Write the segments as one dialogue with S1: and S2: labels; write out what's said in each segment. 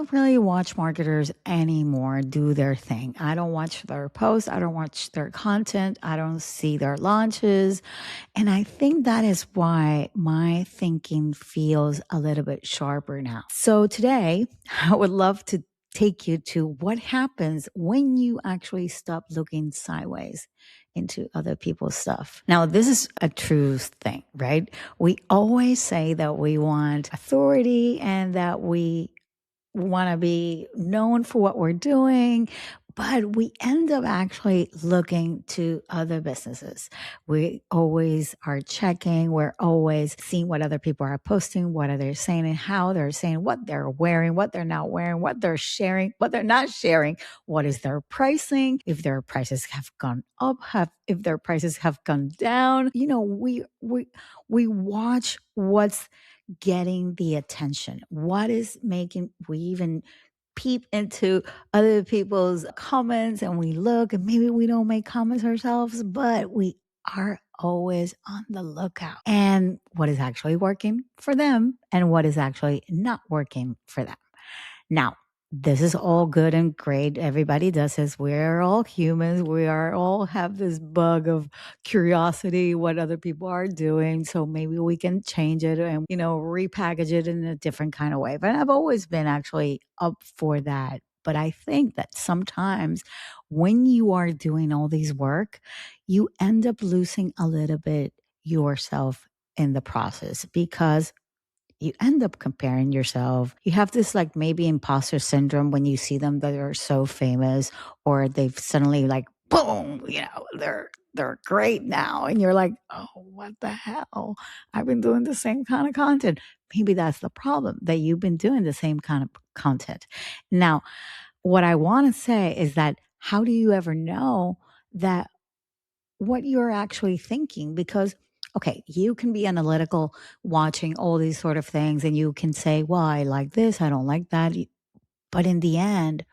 S1: don't really watch marketers anymore do their thing. I don't watch their posts. I don't watch their content. I don't see their launches. And I think that is why my thinking feels a little bit sharper now. So today, I would love to take you to what happens when you actually stop looking sideways into other people's stuff. Now, this is a true thing, right? We always say that we want authority and that we want to be known for what we're doing, but we end up actually looking to other businesses. We always are checking, we're always seeing what other people are posting, what are they saying and how they're saying, what they're wearing, what they're not wearing, what they're sharing, what they're not sharing, what is their pricing, if their prices have gone up, if their prices have gone down. We watch what's getting the attention? What is making we even peep into other people's comments and we look and maybe we don't make comments ourselves, but we are always on the lookout and what is actually working for them and what is actually not working for them. Now, this is all good and great. Everybody does this. We're all humans. We are all have this bug of curiosity, what other people are doing. So maybe we can change it and, repackage it in a different kind of way. But I've always been actually up for that. But I think that sometimes when you are doing all these work, you end up losing a little bit yourself in the process because you end up comparing yourself. You have this like maybe imposter syndrome when you see them that are so famous or they've suddenly like boom, they're great now. And you're like, oh, what the hell? I've been doing the same kind of content. Maybe that's the problem, that you've been doing the same kind of content. Now, what I want to say is that how do you ever know that what you're actually thinking? Because okay, you can be analytical watching all these sort of things and you can say, well, I like this, I don't like that. But in the end,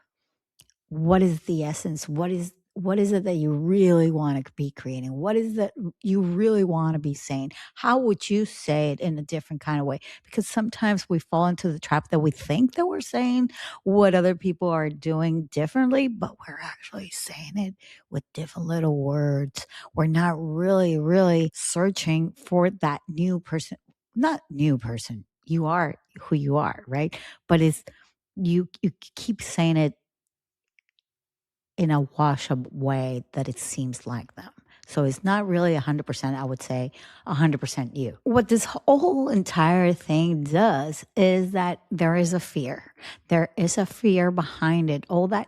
S1: what is the essence? What is it that you really want to be creating? What is that you really want to be saying? How would you say it in a different kind of way? Because sometimes we fall into the trap that we think that we're saying what other people are doing differently, but we're actually saying it with different little words. We're not really, really searching for that new person. Not new person. You are who you are, right? But it's you keep saying it in a wash up way that it seems like them. So it's not really 100%, I would say 100% you. What this whole entire thing does is that there is a fear. There is a fear behind it. All that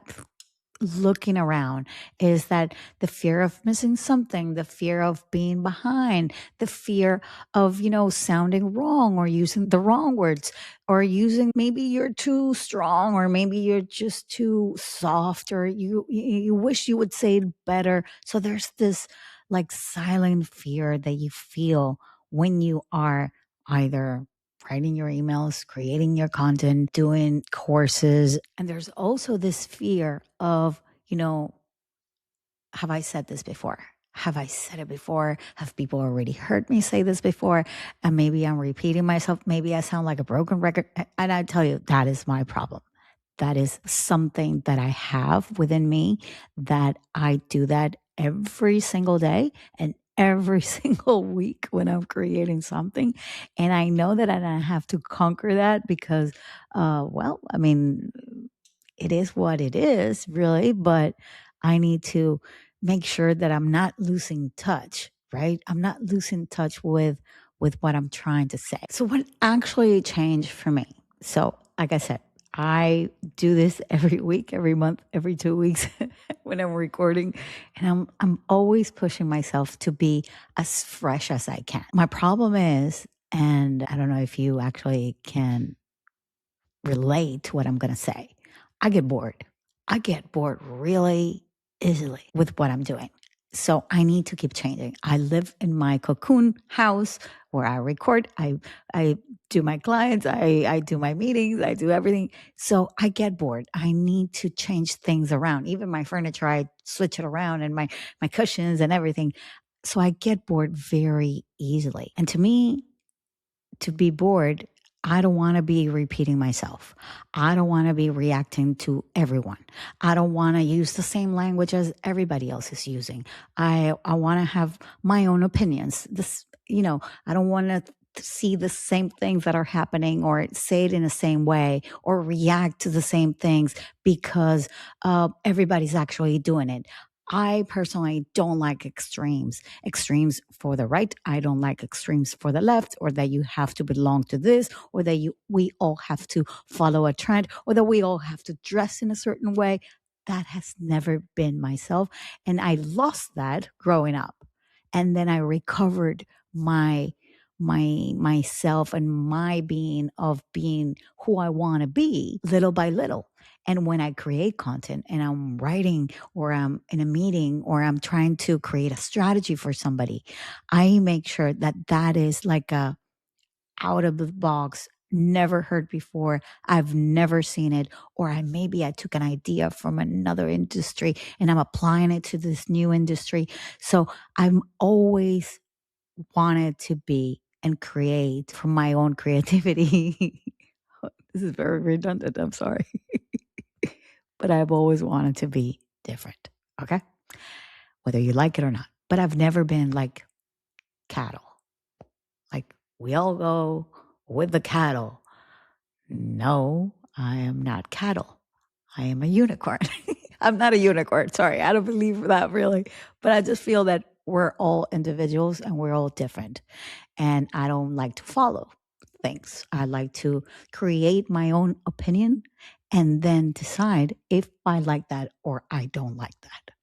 S1: looking around is that the fear of missing something, the fear of being behind, the fear of, sounding wrong or using the wrong words or using maybe you're too strong or maybe you're just too soft or you wish you would say it better. So there's this like silent fear that you feel when you are either writing your emails, creating your content, doing courses. And there's also this fear of, have I said this before? Have I said it before? Have people already heard me say this before? And maybe I'm repeating myself. Maybe I sound like a broken record. And I tell you, that is my problem. That is something that I have within me, that I do that every single day and every single week when I'm creating something. And I know that I have to conquer that because, it is what it is, really, but I need to make sure that I'm not losing touch, right? I'm not losing touch with what I'm trying to say. So what actually changed for me? So, like I said, I do this every week, every month, every 2 weeks when I'm recording, and I'm always pushing myself to be as fresh as I can. My problem is, and I don't know if you actually can relate to what I'm going to say, I get bored. I get bored really easily with what I'm doing. So I need to keep changing. I live in my cocoon house where I record. I do my clients. I do my meetings. I do everything. So I get bored. I need to change things around. Even my furniture, I switch it around and my cushions and everything. So I get bored very easily. And to me, to be bored, I don't want to be repeating myself. I don't want to be reacting to everyone. I don't want to use the same language as everybody else is using. I want to have my own opinions. I don't want to see the same things that are happening or say it in the same way or react to the same things because everybody's actually doing it. I personally don't like extremes. Extremes for the right. I don't like extremes for the left, or that you have to belong to this, or that we all have to follow a trend, or that we all have to dress in a certain way. That has never been myself. And I lost that growing up. And then I recovered myself and my being of being who I want to be little by little. And when I create content and I'm writing or I'm in a meeting or I'm trying to create a strategy for somebody, I make sure that that is like a out of the box, never heard before. I've never seen it. Or I took an idea from another industry and I'm applying it to this new industry. So I'm always wanted to be and create from my own creativity. This is very redundant. I'm sorry. But I've always wanted to be different. Okay. Whether you like it or not. But I've never been like cattle. Like we all go with the cattle. No, I am not cattle. I am a unicorn. I'm not a unicorn. Sorry. I don't believe that really. But I just feel that we're all individuals and we're all different. And I don't like to follow things. I like to create my own opinion and then decide if I like that or I don't like that.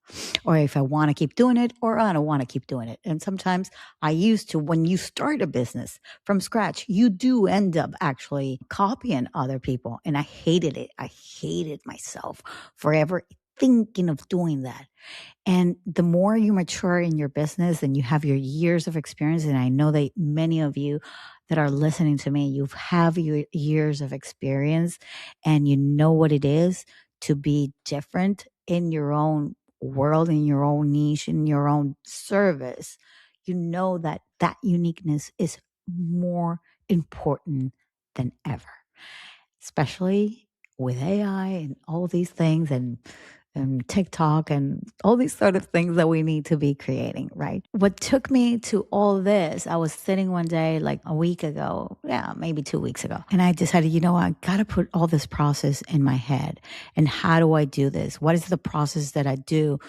S1: Or if I want to keep doing it or I don't want to keep doing it. And sometimes I used to, when you start a business from scratch, you do end up actually copying other people. And I hated it. I hated myself forever thinking of doing that. And the more you mature in your business and you have your years of experience, and I know that many of you that are listening to me, you have your years of experience and you know what it is to be different in your own world, in your own niche, in your own service. You know that that uniqueness is more important than ever, especially with AI and all these things and TikTok and all these sort of things that we need to be creating, right? What took me to all this, I was sitting one day like a week ago, yeah, maybe 2 weeks ago, and I decided, I got to put all this process in my head. And how do I do this? What is the process that I do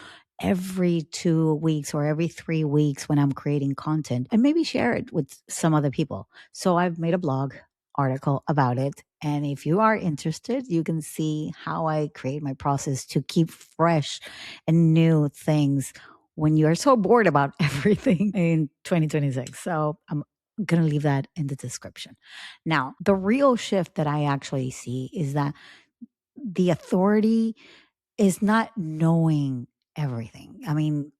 S1: every 2 weeks or every 3 weeks when I'm creating content, and maybe share it with some other people? So I've made a blog article about it. And if you are interested, you can see how I create my process to keep fresh and new things when you are so bored about everything in 2026. So I'm going to leave that in the description. Now, the real shift that I actually see is that the authority is not knowing everything. I mean,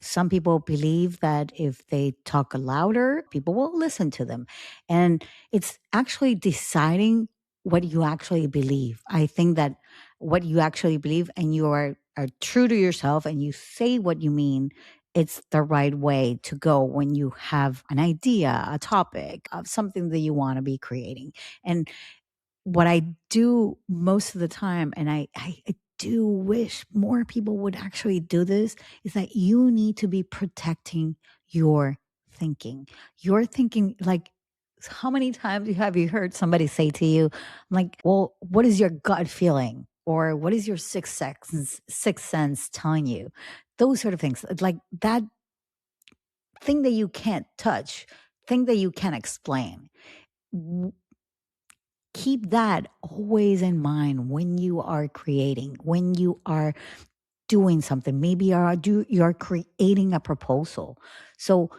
S1: some people believe that if they talk louder, people will listen to them. And it's actually deciding what you actually believe. I think that what you actually believe and you are true to yourself and you say what you mean, it's the right way to go when you have an idea, a topic of something that you want to be creating. And what I do most of the time, and I do wish more people would actually do this, is that you need to be protecting your thinking. Your thinking, like, how many times have you heard somebody say to you, like, well, what is your gut feeling? Or what is your sixth sense telling you? Those sort of things. Like that thing that you can't touch, thing that you can't explain, keep that always in mind when you are creating, when you are doing something. Maybe you're creating a proposal. So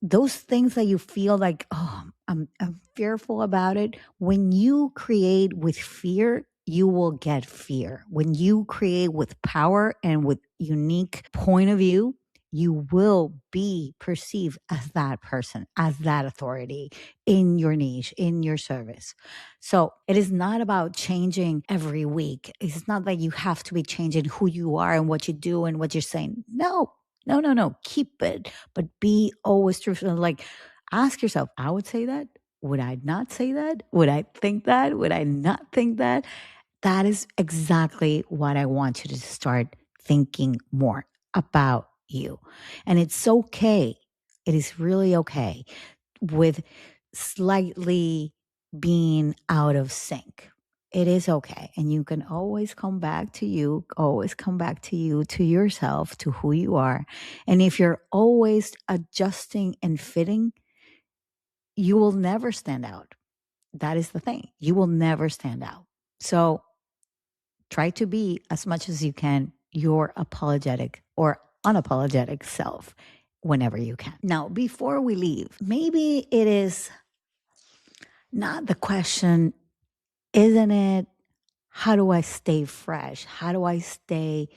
S1: those things that you feel like, oh, I'm fearful about it. When you create with fear, you will get fear. When you create with power and with unique point of view, you will be perceived as that person, as that authority in your niche, in your service. So it is not about changing every week. It's not that you have to be changing who you are and what you do and what you're saying. No, no, no, no. Keep it, but be always truthful. Like, ask yourself, I would say that. Would I not say that? Would I think that? Would I not think that? That is exactly what I want you to start thinking more about you. And it's okay. It is really okay with slightly being out of sync. It is okay. And you can always come back to you, always come back to you, to yourself, to who you are. And if you're always adjusting and fitting, you will never stand out. That is the thing. You will never stand out. So try to be as much as you can your apologetic or unapologetic self whenever you can. Now, before we leave, maybe it is not the question, isn't it? How do I stay fresh? How do I stay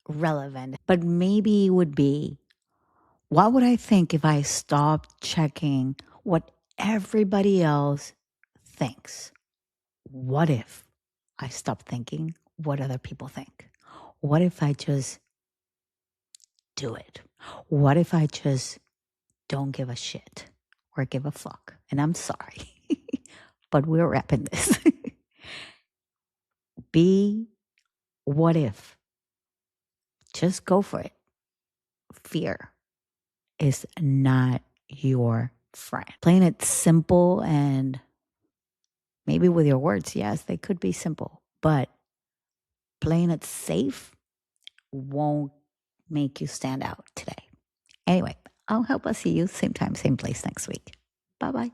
S1: relevant? But maybe it would be, what would I think if I stopped checking what everybody else thinks? What if I stopped thinking what other people think? What if I just do it? What if I just don't give a shit or give a fuck? And I'm sorry, but we're wrapping this. Be what if. Just go for it. Fear is not your friend. Playing it simple and maybe with your words, yes, they could be simple, but playing it safe won't make you stand out today. Anyway, I'll help us see you same time, same place next week. Bye bye.